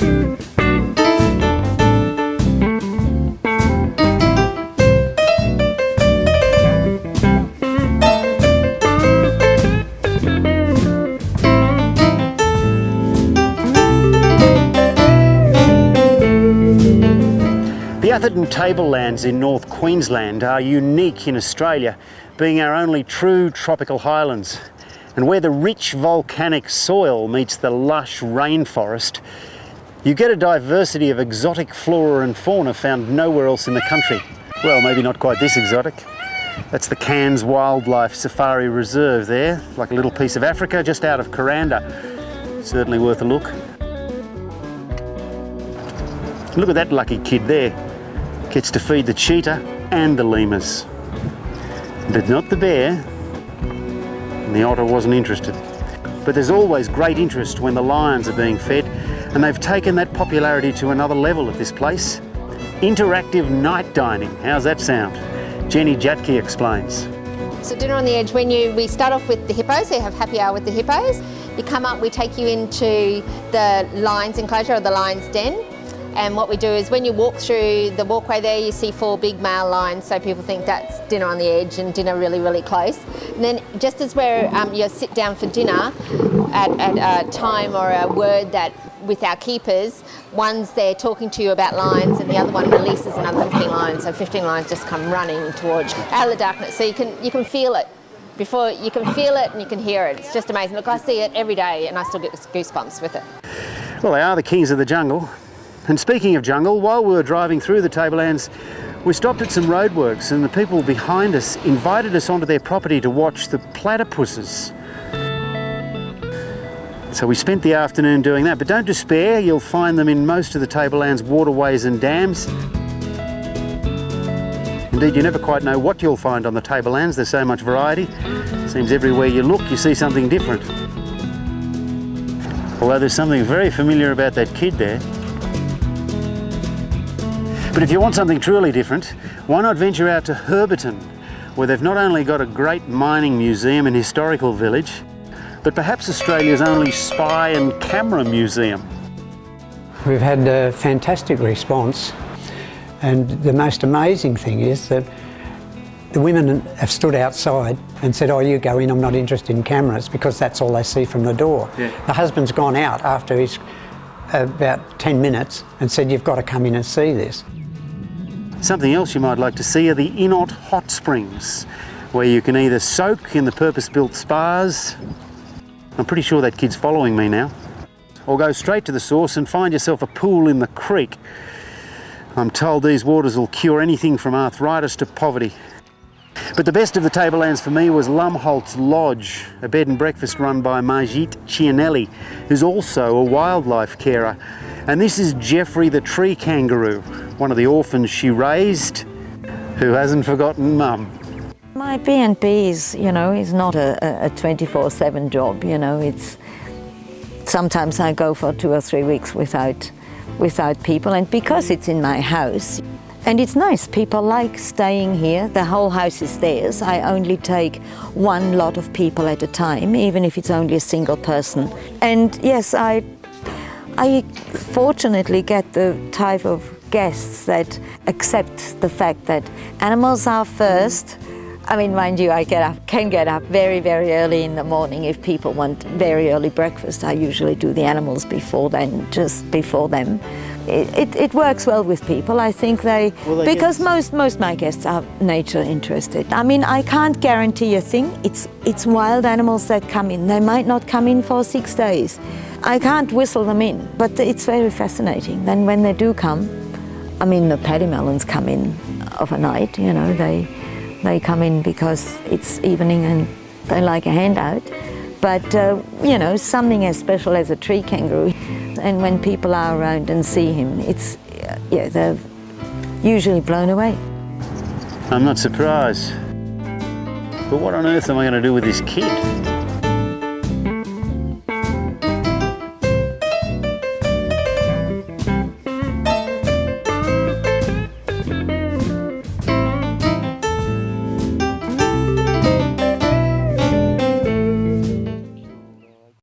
The Atherton Tablelands in North Queensland are unique in Australia, being our only true tropical highlands. And where the rich volcanic soil meets the lush rainforest, you get a diversity of exotic flora and fauna found nowhere else in the country. Well, maybe not quite this exotic. That's the Cairns Wildlife Safari Reserve there, like a little piece of Africa just out of Kuranda. Certainly worth a look. Look at that lucky kid there. Gets to feed the cheetah and the lemurs. But not the bear. And the otter wasn't interested. But there's always great interest when the lions are being fed, and they've taken that popularity to another level at this place. Interactive night dining. How's that sound? Jenny Jatke explains. So Dinner on the Edge, we start off with the hippos, so you have happy hour with the hippos. You come up, we take you into the lions enclosure or the lion's den. And what we do is when you walk through the walkway there, you see 4 big male lions, so people think that's dinner on the edge and dinner really, really close. And then just as where you sit down for dinner at a time or a word that with our keepers, one's there talking to you about lions and the other one releases another 15 lions. So 15 lions just come running towards out of the darkness. So you can feel it. Before you can feel it and you can hear it. It's just amazing. Look, I see it every day and I still get goosebumps with it. Well, they are the kings of the jungle. And speaking of jungle, while we were driving through the Tablelands, we stopped at some roadworks and the people behind us invited us onto their property to watch the platypuses. So we spent the afternoon doing that, but don't despair, you'll find them in most of the Tablelands waterways and dams. Indeed, you never quite know what you'll find on the Tablelands, there's so much variety. Seems everywhere you look, you see something different. Although there's something very familiar about that kid there. But if you want something truly different, why not venture out to Herberton, where they've not only got a great mining museum and historical village, but perhaps Australia's only spy and camera museum. We've had a fantastic response, and the most amazing thing is that the women have stood outside and said, "Oh, you go in, I'm not interested in cameras," because that's all they see from the door. Yeah. The husband's gone out after he's about 10 minutes and said, "You've got to come in and see this." Something else you might like to see are the Inot hot springs, where you can either soak in the purpose-built spas, I'm pretty sure that kid's following me now, or go straight to the source and find yourself a pool in the creek. I'm told these waters will cure anything from arthritis to poverty. But the best of the Tablelands for me was Lumholtz Lodge, a bed and breakfast run by Margit Cianelli, who's also a wildlife carer. And this is Jeffrey the tree kangaroo, one of the orphans she raised, who hasn't forgotten Mum. My B&B is, is not a 24/7 job, it's sometimes I go for 2 or 3 weeks without people, and because it's in my house, and it's nice, people like staying here, the whole house is theirs. I only take one lot of people at a time, even if it's only a single person. And yes, I fortunately get the type of guests that accept the fact that animals are first. I mean, mind you, I can get up very, very early in the morning if people want very early breakfast. I usually do the animals before then, just before them. It works well with people. I think because most my guests are nature interested. I mean, I can't guarantee a thing. It's wild animals that come in. They might not come in for 6 days. I can't whistle them in, but it's very fascinating. Then when they do come, I mean, the paddymellons come in of a night, they come in because it's evening and they like a handout. But, something as special as a tree kangaroo, and when people are around and see him, they're usually blown away. I'm not surprised. But what on earth am I going to do with this kid?